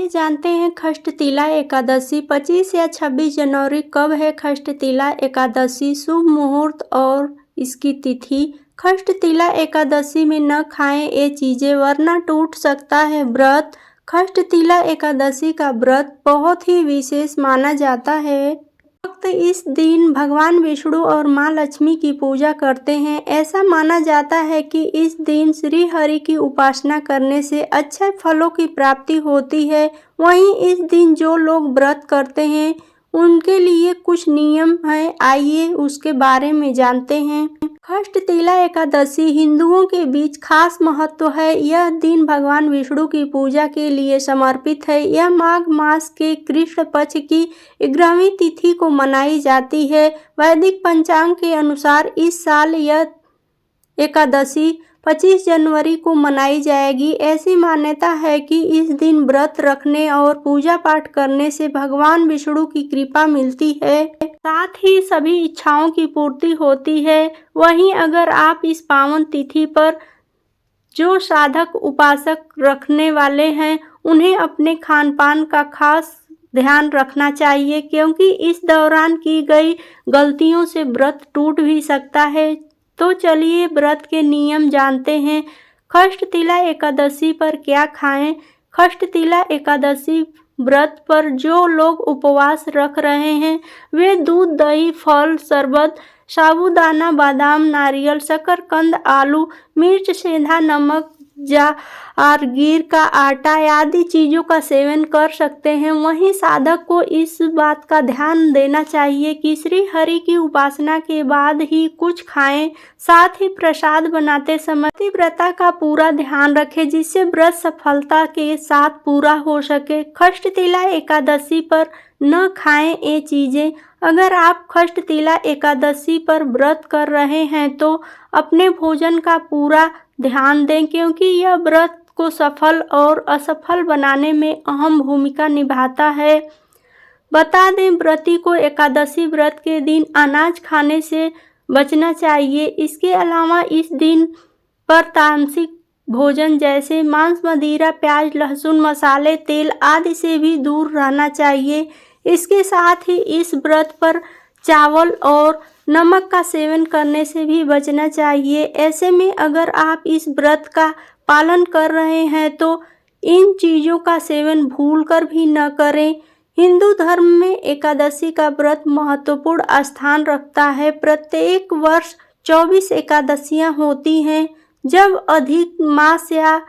जानते हैं षष्ठीला एकादशी 25 या 26 जनवरी कब है षष्ठीला एकादशी, शुभ मुहूर्त और इसकी तिथि। षष्ठीला एकादशी में न खाएं ये चीजें वरना टूट सकता है व्रत। षष्ठीला एकादशी का व्रत बहुत ही विशेष माना जाता है। भक्त इस दिन भगवान विष्णु और मां लक्ष्मी की पूजा करते हैं। ऐसा माना जाता है कि इस दिन श्री हरि की उपासना करने से अच्छे फलों की प्राप्ति होती है। वहीं इस दिन जो लोग व्रत करते हैं उनके लिए कुछ नियम हैं, आइए उसके बारे में जानते हैं। षष्ठीला एकादशी हिंदुओं के बीच खास महत्व है। यह दिन भगवान विष्णु की पूजा के लिए समर्पित है। यह माघ मास के कृष्ण पक्ष की 11वीं तिथि को मनाई जाती है। वैदिक पंचांग के अनुसार इस साल यह एकादशी 25 जनवरी को मनाई जाएगी। ऐसी मान्यता है कि इस दिन व्रत रखने और पूजा पाठ करने से भगवान विष्णु की कृपा मिलती है, साथ ही सभी इच्छाओं की पूर्ति होती है। वहीं अगर आप इस पावन तिथि पर जो साधक उपासक रखने वाले हैं उन्हें अपने खान पान का खास ध्यान रखना चाहिए, क्योंकि इस दौरान की गई गलतियों से व्रत टूट भी सकता है। तो चलिए व्रत के नियम जानते हैं। षष्ठीला एकादशी पर क्या खाएं। षष्ठीला एकादशी व्रत पर जो लोग उपवास रख रहे हैं वे दूध, दही, फल, शरबत, साबूदाना, बादाम, नारियल, शकरकंद, आलू, मिर्च, सेंधा नमक, ज्वार का आटा आदि चीज़ों का सेवन कर सकते हैं। वहीं साधक को इस बात का ध्यान देना चाहिए कि श्री हरि की उपासना के बाद ही कुछ खाएं। साथ ही प्रसाद बनाते समय पतिव्रता का पूरा ध्यान रखें जिससे व्रत सफलता के साथ पूरा हो सके। षष्ठीला एकादशी पर न खाएं ये चीज़ें। अगर आप षष्ठीला एकादशी पर व्रत कर रहे हैं तो अपने भोजन का पूरा ध्यान दें, क्योंकि यह व्रत को सफल और असफल बनाने में अहम भूमिका निभाता है। बता दें व्रती को एकादशी व्रत के दिन अनाज खाने से बचना चाहिए। इसके अलावा इस दिन पर तामसिक भोजन जैसे मांस, मदिरा, प्याज, लहसुन, मसाले, तेल आदि से भी दूर रहना चाहिए। इसके साथ ही इस व्रत पर चावल और नमक का सेवन करने से भी बचना चाहिए। ऐसे में अगर आप इस व्रत का पालन कर रहे हैं तो इन चीज़ों का सेवन भूलकर भी न करें। हिंदू धर्म में एकादशी का व्रत महत्वपूर्ण स्थान रखता है। प्रत्येक वर्ष 24 एकादशियां होती हैं। जब अधिक मास या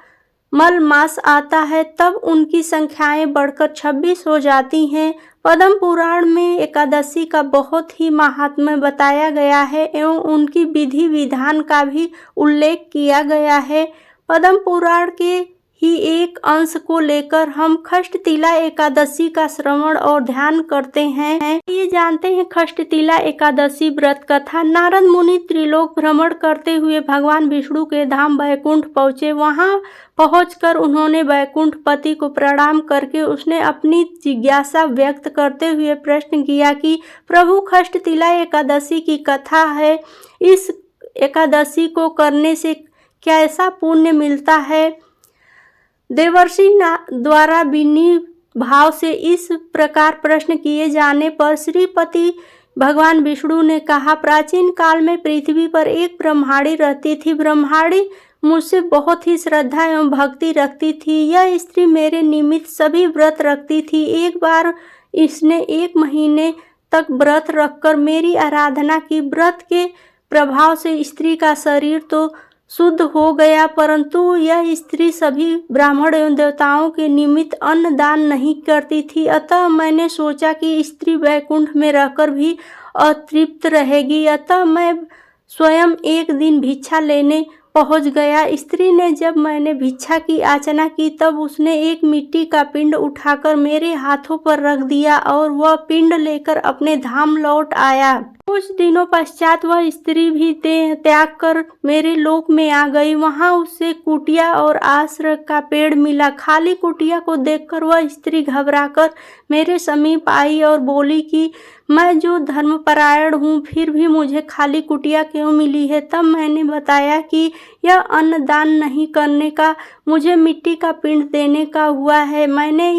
मल मास आता है तब उनकी संख्याएं बढ़कर 26 हो जाती हैं। पद्म पुराण में एकादशी का बहुत ही महात्म्य बताया गया है एवं उनकी विधि विधान का भी उल्लेख किया गया है। पद्म पुराण के ही एक अंश को लेकर हम षष्ठीला एकादशी का श्रवण और ध्यान करते हैं। ये जानते हैं षष्ठीला एकादशी व्रत कथा। नारद मुनि त्रिलोक भ्रमण करते हुए भगवान विष्णु के धाम वैकुंठ पहुँचे। वहां पहुंचकर उन्होंने वैकुंठ पति को प्रणाम करके उसने अपनी जिज्ञासा व्यक्त करते हुए प्रश्न किया कि प्रभु षष्ठीला एकादशी की कथा है, इस एकादशी को करने से कैसा पुण्य मिलता है। देवर्षि द्वारा विनयी भाव से इस प्रकार प्रश्न किए जाने पर श्रीपति भगवान विष्णु ने कहा, प्राचीन काल में पृथ्वी पर एक ब्रह्माणी रहती थी। ब्रह्माणी मुझसे बहुत ही श्रद्धा एवं भक्ति रखती थी। यह स्त्री मेरे निमित्त सभी व्रत रखती थी। एक बार इसने 1 महीने तक व्रत रखकर मेरी आराधना की। व्रत के प्रभाव से स्त्री का शरीर तो शुद्ध हो गया, परंतु यह स्त्री सभी ब्राह्मण एवं देवताओं के निमित्त अन्न दान नहीं करती थी। अतः मैंने सोचा कि स्त्री वैकुंठ में रहकर भी अतृप्त रहेगी। अतः मैं स्वयं एक दिन भिक्षा लेने पहुंच गया। स्त्री ने जब मैंने भिक्षा की याचना की तब उसने एक मिट्टी का पिंड उठाकर मेरे हाथों पर रख दिया और वह पिंड लेकर अपने धाम लौट आया। कुछ दिनों पश्चात वह स्त्री भी देह त्याग कर मेरे लोक में आ गई। वहां उसे कुटिया और आश्रय का पेड़ मिला। खाली कुटिया को देखकर वह स्त्री घबराकर मेरे समीप आई और बोली कि मैं जो धर्मपरायण हूँ फिर भी मुझे खाली कुटिया क्यों मिली है। तब मैंने बताया कि यह अन्न दान नहीं करने का, मुझे मिट्टी का पिंड देने का हुआ है। मैंने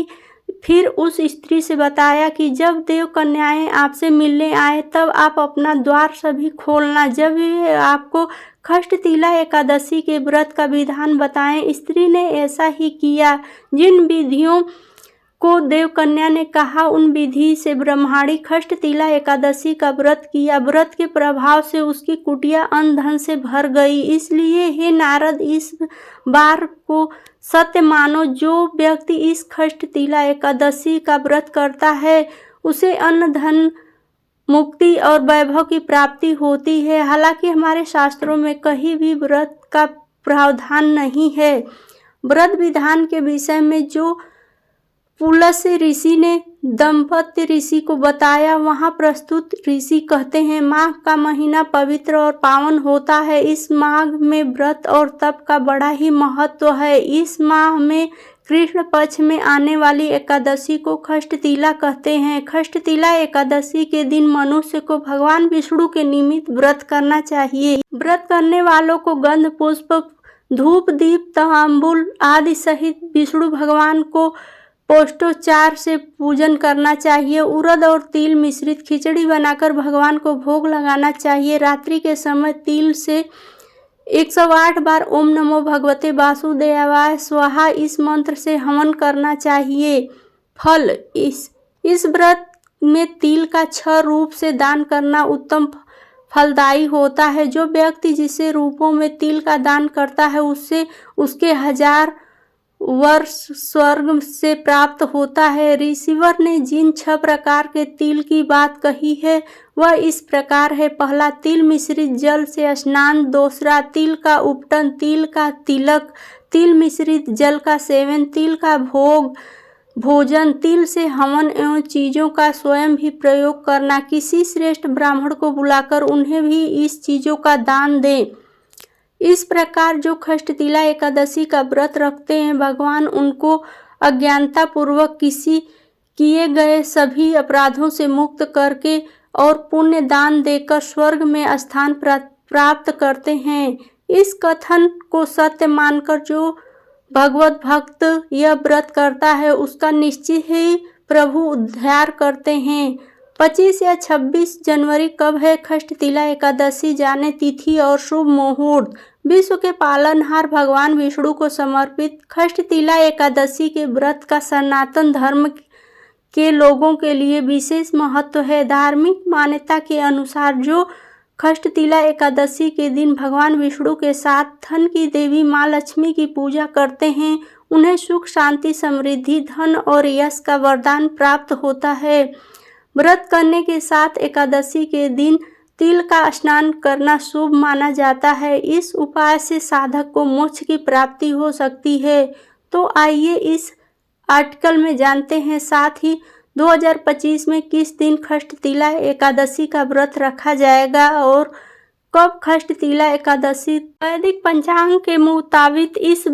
फिर उस स्त्री से बताया कि जब देव कन्याएं आपसे मिलने आए तब आप अपना द्वार सभी खोलना। जब वे आपको खष्टतिला एकादशी के व्रत का विधान बताएं। स्त्री ने ऐसा ही किया। जिन विधियों को देवकन्या ने कहा उन विधि से ब्रह्माणी खष्टतिला एकादशी का व्रत किया। व्रत के प्रभाव से उसकी कुटिया अन्न धन से भर गई। इसलिए हे नारद, इस बार को सत्य मानो, जो व्यक्ति इस खष्टतिला एकादशी का व्रत करता है उसे अन्न धन, मुक्ति और वैभव की प्राप्ति होती है। हालांकि हमारे शास्त्रों में कहीं भी व्रत का प्रावधान नहीं है। व्रत विधान के विषय में जो पुलस्त्य ऋषि ने दंपत्य ऋषि को बताया, वहाँ प्रस्तुत ऋषि कहते हैं, माघ का महीना पवित्र और पावन होता है। इस माघ में व्रत और तप का बड़ा ही महत्व है। इस माह में कृष्ण पक्ष में आने वाली एकादशी को खष्टतिला कहते हैं। खष्टतिला एकादशी के दिन मनुष्य को भगवान विष्णु के निमित्त व्रत करना चाहिए। व्रत करने वालों को गंध पुष्प, धूप, दीप, तांबूल आदि सहित विष्णु भगवान को पोष्टोच्चार से पूजन करना चाहिए। उड़द और तिल मिश्रित खिचड़ी बनाकर भगवान को भोग लगाना चाहिए। रात्रि के समय तिल से 108 बार ओम नमो भगवते वासुदेवाय स्वाहा इस मंत्र से हवन करना चाहिए। फल, इस व्रत में तिल का 6 रूप से दान करना उत्तम फलदायी होता है। जो व्यक्ति जिसे रूपों में तिल का दान करता है उससे उसके 1000 वर्ष स्वर्ग से प्राप्त होता है। ऋषिवर ने जिन 6 प्रकार के तिल की बात कही है वह इस प्रकार है। पहला, तिल मिश्रित जल से स्नान। दूसरा, तिल का उपटन, तिल का तिलक, तिल मिश्रित जल का सेवन, तिल का भोजन, तिल से हवन एवं चीज़ों का स्वयं भी प्रयोग करना। किसी श्रेष्ठ ब्राह्मण को बुलाकर उन्हें भी इस चीज़ों का दान दें। इस प्रकार जो खष्टतिला एकादशी का व्रत रखते हैं भगवान उनको अज्ञानता पूर्वक किए गए सभी अपराधों से मुक्त करके और पुण्य दान देकर स्वर्ग में स्थान प्राप्त करते हैं। इस कथन को सत्य मानकर जो भगवत भक्त यह व्रत करता है उसका निश्चित ही प्रभु उद्धार करते हैं। 25 या 26 जनवरी कब है खष्टतिला एकादशी, जाने तिथि और शुभ मुहूर्त। विश्व के पालनहार भगवान विष्णु को समर्पित खष्टतिला एकादशी के व्रत का सनातन धर्म के लोगों के लिए विशेष महत्व है। धार्मिक मान्यता के अनुसार जो खष्टतिला एकादशी के दिन भगवान विष्णु के साथ धन की देवी माँ लक्ष्मी की पूजा करते हैं उन्हें सुख, शांति, समृद्धि, धन और यश का वरदान प्राप्त होता है। व्रत करने के साथ एकादशी के दिन तिल का स्नान करना शुभ माना जाता है। इस उपाय से साधक को मोक्ष की प्राप्ति हो सकती है। तो आइए इस आर्टिकल में जानते हैं। साथ ही 2025 में किस दिन खष्टतिला एकादशी का व्रत रखा जाएगा और कब खष्टतिला एकादशी। वैदिक पंचांग के मुताबिक इस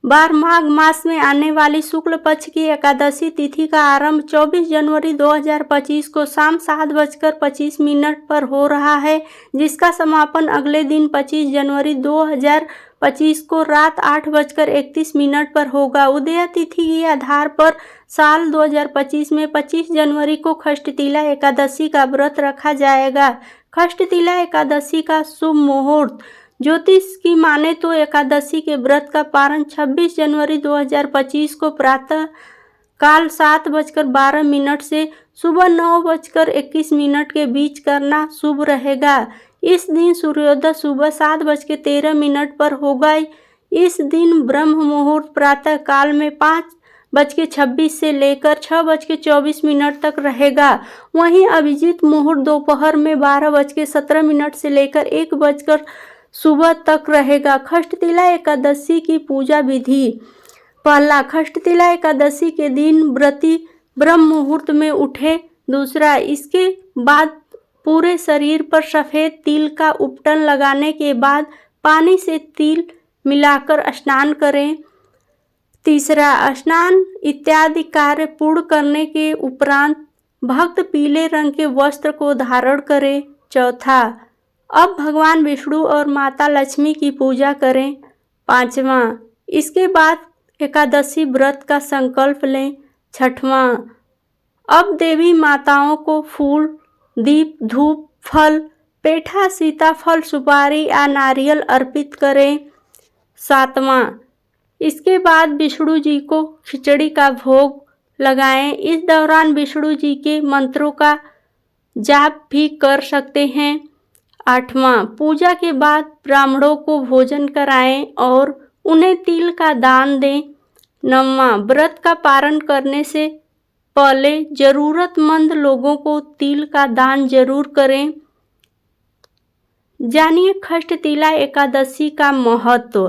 बार माघ मास में आने वाली शुक्ल पक्ष की एकादशी तिथि का आरंभ 24 जनवरी 2025 को शाम 7:25 पर हो रहा है, जिसका समापन अगले दिन 25 जनवरी 2025 को रात 8:31 पर होगा। उदय तिथि के आधार पर साल 2025 में 25 जनवरी को खष्टतिला एकादशी का व्रत रखा जाएगा। खष्टतिला एकादशी का शुभ मुहूर्त। ज्योतिष की माने तो एकादशी के व्रत का पारण 26 जनवरी 2025 को प्रातः काल 7:12 से सुबह 9:21 के बीच करना शुभ रहेगा। इस दिन सूर्योदय सुबह 7:13 पर होगा। इस दिन ब्रह्म मुहूर्त प्रातः काल में 5:26 से लेकर 6:24 तक रहेगा। वहीं अभिजीत मुहूर्त दोपहर में 12:17 से लेकर 1 सुबह तक रहेगा। खष्टतिला एकादशी की पूजा विधि। पहला, खष्टतिला एकादशी के दिन व्रती ब्रह्म मुहूर्त में उठे। दूसरा, इसके बाद पूरे शरीर पर सफ़ेद तिल का उपटन लगाने के बाद पानी से तिल मिलाकर स्नान करें। तीसरा, स्नान इत्यादि कार्य पूर्ण करने के उपरांत भक्त पीले रंग के वस्त्र को धारण करें। चौथा, अब भगवान विष्णु और माता लक्ष्मी की पूजा करें। पांचवा, इसके बाद एकादशी व्रत का संकल्प लें। छठवां, अब देवी माताओं को फूल, दीप, धूप, फल, पेठा, सीताफल, सुपारी या नारियल अर्पित करें। सातवां, इसके बाद विष्णु जी को खिचड़ी का भोग लगाएं। इस दौरान विष्णु जी के मंत्रों का जाप भी कर सकते हैं। आठवां, पूजा के बाद ब्राह्मणों को भोजन कराएं और उन्हें तिल का दान दें। नौवां, व्रत का पारण करने से पहले जरूरतमंद लोगों को तिल का दान जरूर करें। जानिए खष्टतिला एकादशी का महत्व।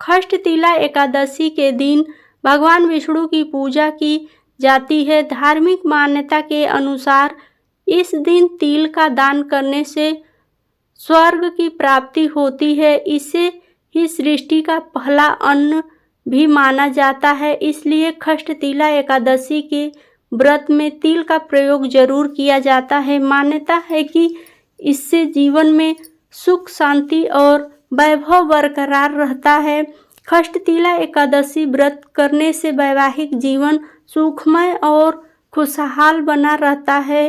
खष्टतिला एकादशी के दिन भगवान विष्णु की पूजा की जाती है। धार्मिक मान्यता के अनुसार इस दिन तिल का दान करने से स्वर्ग की प्राप्ति होती है। इसे ही सृष्टि का पहला अन्न भी माना जाता है। इसलिए खष्टतिला एकादशी के व्रत में तिल का प्रयोग जरूर किया जाता है। मान्यता है कि इससे जीवन में सुख, शांति और वैभव बरकरार रहता है। खष्टतिला एकादशी व्रत करने से वैवाहिक जीवन सुखमय और खुशहाल बना रहता है।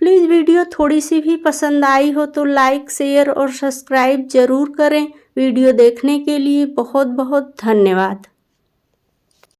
प्लीज़ वीडियो थोड़ी सी भी पसंद आई हो तो लाइक, शेयर और सब्सक्राइब जरूर करें। वीडियो देखने के लिए बहुत बहुत धन्यवाद।